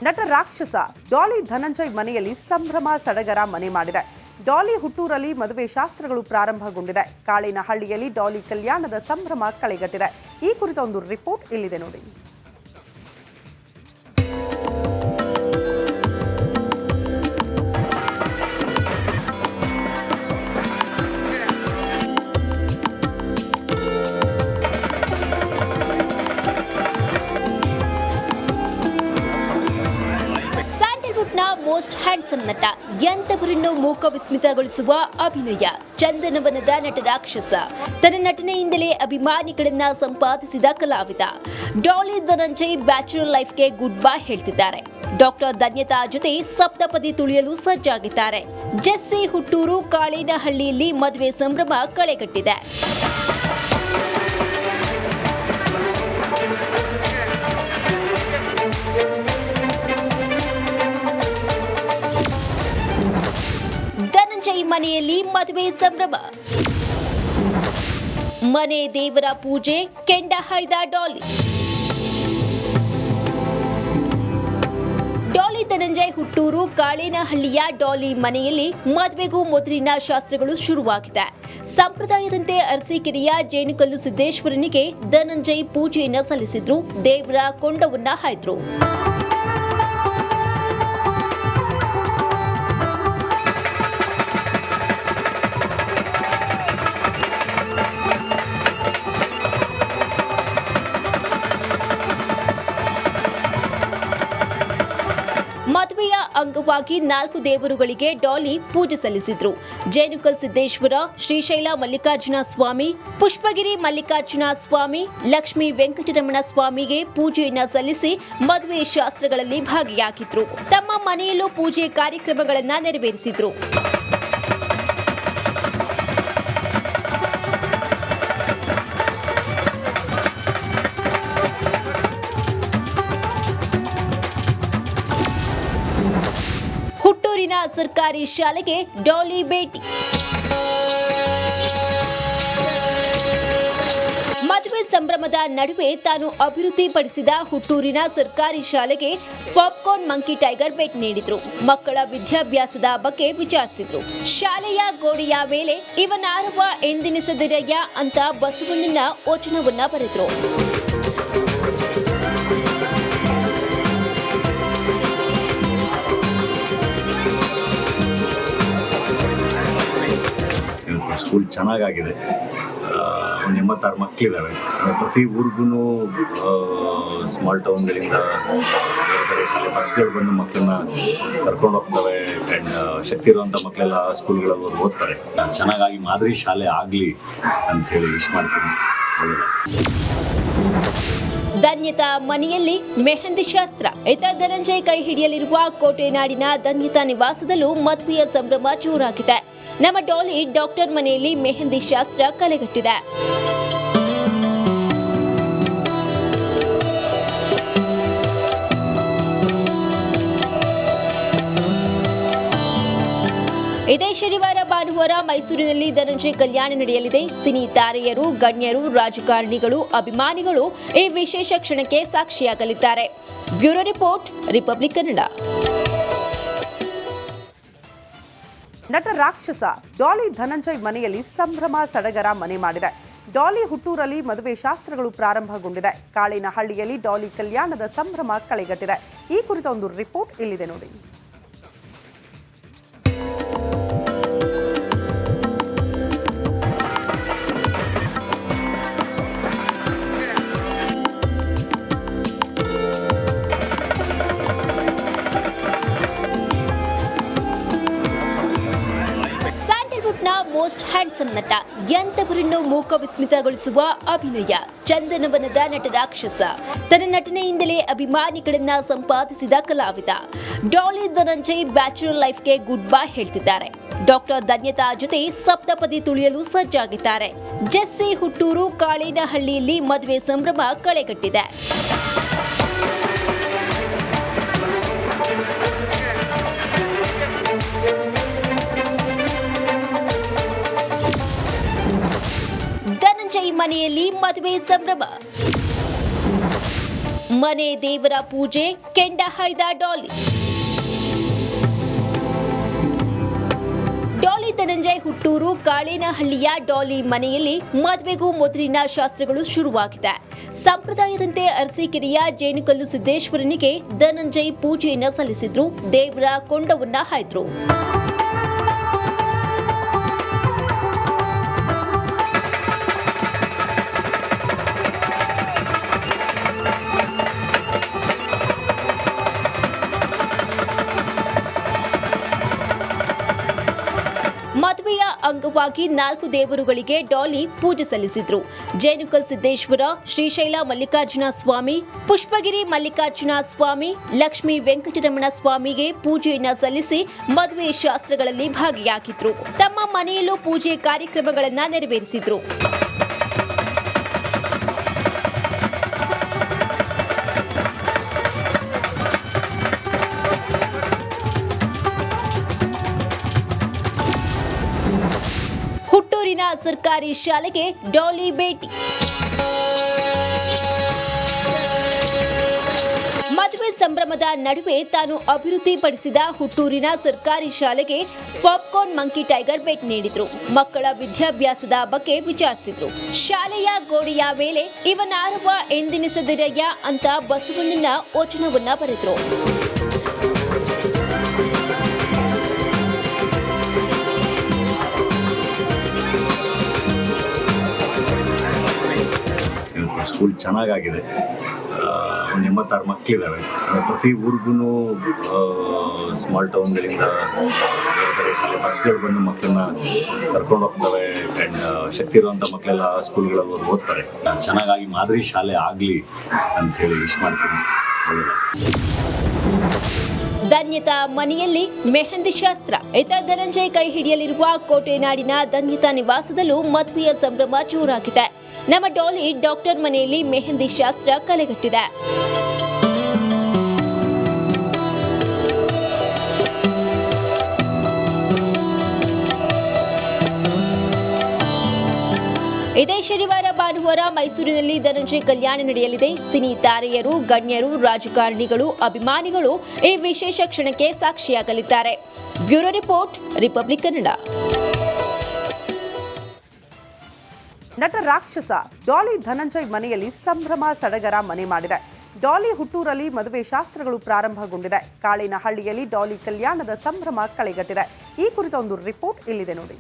ನಟ ರಾಕ್ಷಸ ಡಾಲಿ ಧನಂಜಯ್ ಮನೆಯಲ್ಲಿ ಸಂಭ್ರಮ ಸಡಗರ ಮನೆ ಮಾಡಿದೆ. ಡಾಲಿ ಹುಟ್ಟೂರಲ್ಲಿ ಮದುವೆ ಶಾಸ್ತ್ರಗಳು ಪ್ರಾರಂಭಗೊಂಡಿದೆ. ಕಾಳಿನಹಳ್ಳಿಯಲ್ಲಿ ಡಾಲಿ ಕಲ್ಯಾಣದ ಸಂಭ್ರಮ ಕಳೆಗಟ್ಟಿದೆ. ಈ ಕುರಿತ ಒಂದು ರಿಪೋರ್ಟ್ ಇಲ್ಲಿದೆ ನೋಡಿ. ಮೋಸ್ಟ್ ಹ್ಯಾಂಡ್ಸಮ್ ನಟ, ಎಂತವರನ್ನು ಮೂಕ ವಿಸ್ಮಿತಗೊಳಿಸುವ ಅಭಿನಯ, ಚಂದನವನದ ನಟ ರಾಕ್ಷಸ, ತನ್ನ ನಟನೆಯಿಂದಲೇ ಅಭಿಮಾನಿಗಳನ್ನ ಸಂಪಾದಿಸಿದ ಕಲಾವಿದ ಡಾಲಿ ಧನಂಜಯ್ ಬ್ಯಾಚುಲರ್ ಲೈಫ್ಗೆ ಗುಡ್ ಬೈ ಹೇಳ್ತಿದ್ದಾರೆ. ಡಾಕ್ಟರ್ ಧನ್ಯತಾ ಜೊತೆ ಸಪ್ತಪದಿ ತುಳಿಯಲು ಸಜ್ಜಾಗಿದ್ದಾರೆ. ಜೆಸ್ಸಿ ಹುಟ್ಟೂರು ಕಾಳಿನಹಳ್ಳಿಯಲ್ಲಿ ಮದುವೆ ಸಂಭ್ರಮ ಕಳೆಗಟ್ಟಿದೆ. ಮನೆಯಲ್ಲಿ ಮದುವೆ ಸಂಭ್ರಮ, ಮನೆ ದೇವರ ಪೂಜೆ, ಕೆಂಡ ಹಾಯ್ದ ಡಾಲಿ. ಡಾಲಿ ಧನಂಜಯ್ ಹುಟ್ಟೂರು ಕಾಳಿನಹಳ್ಳಿಯ ಡಾಲಿ ಮನೆಯಲ್ಲಿ ಮದುವೆಗೂ ಮೊದಲಿನ ಶಾಸ್ತ್ರಗಳು ಶುರುವಾಗಿದೆ. ಸಂಪ್ರದಾಯದಂತೆ ಅರಸೀಕೆರೆಯ ಜೇನುಕಲ್ಲು ಸಿದ್ದೇಶ್ವರನಿಗೆ ಧನಂಜಯ್ ಪೂಜೆಯನ್ನ ಸಲ್ಲಿಸಿದ್ರು. ದೇವರ ಕೊಂಡವನ್ನ ಹಾಯ್ದ್ರು. ಮದುವೆಯ ಅಂಗವಾಗಿ 4 ದೇವರುಗಳಿಗೆ ಡಾಲಿ ಪೂಜೆ ಸಲ್ಲಿಸಿದ್ರು. ಜೇನುಕಲ್ ಸಿದ್ದೇಶ್ವರ, ಶ್ರೀಶೈಲ ಮಲ್ಲಿಕಾರ್ಜುನ ಸ್ವಾಮಿ, ಪುಷ್ಪಗಿರಿ ಮಲ್ಲಿಕಾರ್ಜುನ ಸ್ವಾಮಿ, ಲಕ್ಷ್ಮೀ ವೆಂಕಟರಮಣ ಸ್ವಾಮಿಗೆ ಪೂಜೆಯನ್ನ ಸಲ್ಲಿಸಿ ಮದುವೆ ಶಾಸ್ತ್ರಗಳಲ್ಲಿ ಭಾಗಿಯಾಗಿದ್ರು. ತಮ್ಮ ಮನೆಯಲ್ಲೂ ಪೂಜೆ ಕಾರ್ಯಕ್ರಮಗಳನ್ನ ನೆರವೇರಿಸಿದ್ರು. ಹುಟ್ಟೂರಿನ ಸರ್ಕಾರಿ ಶಾಲೆಗೆ ಡಾಲಿ ಭೇಟಿ. ಮದುವೆ ಸಂಭ್ರಮದ ನಡುವೆ ತಾನು ಅಭಿವೃದ್ಧಿಪಡಿಸಿದ ಹುಟ್ಟೂರಿನ ಸರ್ಕಾರಿ ಶಾಲೆಗೆ ಪಾಪ್ಕಾರ್ನ್ ಮಂಕಿ ಟೈಗರ್ ಭೇಟಿ ನೀಡಿದ್ರು. ಮಕ್ಕಳ ವಿದ್ಯಾಭ್ಯಾಸದ ಬಗ್ಗೆ ವಿಚಾರಿಸಿದ್ರು. ಶಾಲೆಯ ಗೋಡೆಯ ಮೇಲೆ ಇವನಾರವ ಎಂದೆನಿಸದಿರಯ್ಯ ಅಂತ ಬಸವಣ್ಣನ ವಚನವನ್ನ ಬರೆದ್ರು. ಸ್ಕೂಲ್ ಚೆನ್ನಾಗಾಗಿದೆ. ಒಂದು 86 ಮಕ್ಕಳಿದ್ದಾವೆ. ಪ್ರತಿ ಊರಿಗೂ ಸ್ಮಾಲ್ ಟೌನ್ಗಳಿಂದ ಬೇರೆ ಶಾಲೆ ಬಸ್ಗಳು ಬಂದು ಮಕ್ಕಳನ್ನ ಕರ್ಕೊಂಡು ಹೋಗ್ತವೆ. ಆ್ಯಂಡ್ ಶಕ್ತಿ ಇರುವಂಥ ಮಕ್ಕಳೆಲ್ಲ ಸ್ಕೂಲ್ಗಳಲ್ಲಿ ಓದ್ತಾರೆ. ಚೆನ್ನಾಗಾಗಿ ಮಾದರಿ ಶಾಲೆ ಆಗಲಿ ಅಂಥೇಳಿ ವಿಶ್ ಮಾಡ್ತೀನಿ. ಧನ್ಯತಾ ಮನೆಯಲ್ಲಿ ಮೆಹಂದಿ ಶಾಸ್ತ್ರ. ಧನಂಜಯ್ ಕೈ ಹಿಡಿಯಲಿರುವ ಕೋಟೆನಾಡಿನ ಧನ್ಯತಾ ನಿವಾಸದಲ್ಲೂ ಮದುವೆಯ ಸಂಭ್ರಮ ಜೋರಾಗಿದೆ. ನಮ್ಮ ಡಾಲಿ ಡಾಕ್ಟರ್ ಮನೆಯಲ್ಲಿ ಮೆಹಂದಿ ಶಾಸ್ತ್ರ ಕಳೆಗಟ್ಟಿದೆ. ಇದೇ ಶನಿವಾರ ಭಾನುವಾರ ಮೈಸೂರಿನಲ್ಲಿ ಧನಂಜಯ್ ಕಲ್ಯಾಣ ನಡೆಯಲಿದೆ. ಸಿನಿ ತಾರೆಯರು, ಗಣ್ಯರು, ರಾಜಕಾರಣಿಗಳು, ಅಭಿಮಾನಿಗಳು ಈ ವಿಶೇಷ ಕ್ಷಣಕ್ಕೆ ಸಾಕ್ಷಿಯಾಗಲಿದ್ದಾರೆ. Bureau report, Republic Kannada. ನಟ ರಾಕ್ಷಸ ಡಾಲಿ ಧನಂಜಯ್ ಮನೆಯಲ್ಲಿ ಸಂಭ್ರಮ ಸಡಗರ ಮನೆ ಮಾಡಿದೆ. ಡಾಲಿ ಹುಟ್ಟೂರಲ್ಲಿ ಮದುವೆ ಶಾಸ್ತ್ರಗಳು ಪ್ರಾರಂಭಗೊಂಡಿದೆ. ಕಾಳಿನಹಳ್ಳಿಯಲ್ಲಿ ಡಾಲಿ ಕಲ್ಯಾಣದ ಸಂಭ್ರಮ ಕಳೆಗಟ್ಟಿದೆ. ಈ ಕುರಿತ ಒಂದು ರಿಪೋರ್ಟ್ ಇಲ್ಲಿದೆ ನೋಡಿ. ಮೋಸ್ಟ್ ಹ್ಯಾಂಡ್ಸಮ್ ನಟ, ಎಂತವರನ್ನು ಮೂಕ ವಿಸ್ಮಿತಗೊಳಿಸುವ ಅಭಿನಯ, ಚಂದನವನದ ನಟ ರಾಕ್ಷಸ, ತನ್ನ ನಟನೆಯಿಂದಲೇ ಅಭಿಮಾನಿಗಳನ್ನ ಸಂಪಾದಿಸಿದ ಕಲಾವಿದ ಡಾಲಿ ಧನಂಜಯ್ ಬ್ಯಾಚುಲರ್ ಲೈಫ್ಗೆ ಗುಡ್ ಬೈ ಹೇಳ್ತಿದ್ದಾರೆ. ಡಾಕ್ಟರ್ ಧನ್ಯತಾ ಜೊತೆ ಸಪ್ತಪದಿ ತುಳಿಯಲು ಸಜ್ಜಾಗಿದ್ದಾರೆ. ಜೆಸ್ಸಿ ಹುಟ್ಟೂರು ಕಾಳಿನಹಳ್ಳಿಯಲ್ಲಿ ಮದುವೆ ಸಂಭ್ರಮ ಕಳೆಗಟ್ಟಿದೆ. ಧನಂಜಯ್ ಮನೆಯಲ್ಲಿ ಮದುವೆ ಸಂಭ್ರಮ, ಮನೆ ದೇವರ ಪೂಜೆ ಕೆಂಡ ಹಾಯ್ದ ಡಾಲಿ. ಡಾಲಿ ಧನಂಜಯ್ ಹುಟ್ಟೂರು ಕಾಳೇನಹಳ್ಳಿಯ ಡಾಲಿ ಮನೆಯಲ್ಲಿ ಮದುವೆಗೂ ಮೊದಲಿನ ಶಾಸ್ತ್ರಗಳು ಶುರುವಾಗಿದೆ. ಸಂಪ್ರದಾಯದಂತೆ ಅರಸೀಕೆರೆಯ ಜೇನುಕಲ್ಲು ಸಿದ್ದೇಶ್ವರನಿಗೆ ಧನಂಜಯ್ ಪೂಜೆಯನ್ನ ಸಲ್ಲಿಸಿದ್ರು, ದೇವರ ಕೊಂಡವನ್ನ ಹಾಯ್ದ್ರು. ಮದುವೆಯ ಅಂಗವಾಗಿ 4 ದೇವರುಗಳಿಗೆ ಡಾಲಿ ಪೂಜೆ ಸಲ್ಲಿಸಿದ್ರು. ಜೇನುಕಲ್ ಸಿದ್ದೇಶ್ವರ, ಶ್ರೀಶೈಲ ಮಲ್ಲಿಕಾರ್ಜುನ ಸ್ವಾಮಿ, ಪುಷ್ಪಗಿರಿ ಮಲ್ಲಿಕಾರ್ಜುನ ಸ್ವಾಮಿ, ಲಕ್ಷ್ಮೀ ವೆಂಕಟರಮಣ ಸ್ವಾಮಿಗೆ ಪೂಜೆಯನ್ನ ಸಲ್ಲಿಸಿ ಮದುವೆ ಶಾಸ್ತ್ರಗಳಲ್ಲಿ ಭಾಗಿಯಾಗಿದ್ರು. ತಮ್ಮ ಮನೆಯಲ್ಲೂ ಪೂಜೆ ಕಾರ್ಯಕ್ರಮಗಳನ್ನ ನೆರವೇರಿಸಿದ್ರು. ಹುಟ್ಟೂರಿನ ಸರ್ಕಾರಿ ಶಾಲೆಗೆ ಡಾಲಿ ಭೇಟಿ. ಮದುವೆ ಸಂಭ್ರಮದ ನಡುವೆ ತಾನು ಅಭಿವೃದ್ಧಿಪಡಿಸಿದ ಹುಟ್ಟೂರಿನ ಸರ್ಕಾರಿ ಶಾಲೆಗೆ ಪಾಪ್ಕಾರ್ನ್ ಮಂಕಿ ಟೈಗರ್ ಭೇಟಿ ನೀಡಿದ್ರು. ಮಕ್ಕಳ ವಿದ್ಯಾಭ್ಯಾಸದ ಬಗ್ಗೆ ವಿಚಾರಿಸಿದ್ರು. ಶಾಲೆಯ ಗೋಡೆಯ ಮೇಲೆ ಇವನಾರವ ಎಂದೆನಿಸದಿರಯ್ಯ ಅಂತ ಬಸವಣ್ಣನ ವಚನವನ್ನ ಬರೆದ್ರು. ಸ್ಕೂಲ್ ಚೆನ್ನಾಗಾಗಿದೆ. ಒಂದು 86 ಮಕ್ಕಳಿದ್ದಾವೆ. ಪ್ರತಿ ಊರಿಗೂ ಸ್ಮಾಲ್ ಟೌನ್ಗಳಿಂದ ಬೇರೆ ಶಾಲೆ ಬಸ್ಗಳು ಬಂದು ಮಕ್ಕಳನ್ನ ಕರ್ಕೊಂಡು ಹೋಗ್ತವೆ. ಆ್ಯಂಡ್ ಶಕ್ತಿ ಇರುವಂಥ ಮಕ್ಕಳೆಲ್ಲ ಸ್ಕೂಲ್ಗಳಲ್ಲಿ ಓದ್ತಾರೆ. ಚೆನ್ನಾಗಾಗಿ ಮಾದರಿ ಶಾಲೆ ಆಗಲಿ ಅಂಥೇಳಿ ವಿಶ್ ಮಾಡ್ತೀನಿ. ಧನ್ಯತಾ ಮನೆಯಲ್ಲಿ ಮೆಹಂದಿ ಶಾಸ್ತ್ರ. ಧನಂಜಯ್ ಕೈ ಹಿಡಿಯಲಿರುವ ಕೋಟೆನಾಡಿನ ಧನ್ಯತಾ ನಿವಾಸದಲ್ಲೂ ಮದುವೆಯ ಸಂಭ್ರಮ ಜೋರಾಗಿದೆ. ನಮ್ಮ ಡಾಲಿ ಡಾಕ್ಟರ್ ಮನೆಯಲ್ಲಿ ಮೆಹಂದಿ ಶಾಸ್ತ್ರ ಕಳೆಗಟ್ಟಿದೆ. ಇದೇ ಶನಿವಾರ ಭಾನುವಾರ ಮೈಸೂರಿನಲ್ಲಿ ಧನಂಜಯ್ ಕಲ್ಯಾಣ ನಡೆಯಲಿದೆ. ಸಿನಿ ತಾರೆಯರು, ಗಣ್ಯರು, ರಾಜಕಾರಣಿಗಳು, ಅಭಿಮಾನಿಗಳು ಈ ವಿಶೇಷ ಕ್ಷಣಕ್ಕೆ ಸಾಕ್ಷಿಯಾಗಲಿದ್ದಾರೆ. Bureau report, Republic Kannada. ನಟ ರಾಕ್ಷಸ ಡಾಲಿ ಧನಂಜಯ್ ಮನೆಯಲ್ಲಿ ಸಂಭ್ರಮ ಸಡಗರ ಮನೆ ಮಾಡಿದೆ. ಡಾಲಿ ಹುಟ್ಟೂರಲ್ಲಿ ಮದುವೆ ಶಾಸ್ತ್ರಗಳು ಪ್ರಾರಂಭಗೊಂಡಿದೆ. ಕಾಳೇನಹಳ್ಳಿಯಲ್ಲಿ ಡಾಲಿ ಕಲ್ಯಾಣದ ಸಂಭ್ರಮ ಕಳೆಗಟ್ಟಿದೆ. ಈ ಕುರಿತ ಒಂದು ರಿಪೋರ್ಟ್ ಇಲ್ಲಿದೆ ನೋಡಿ.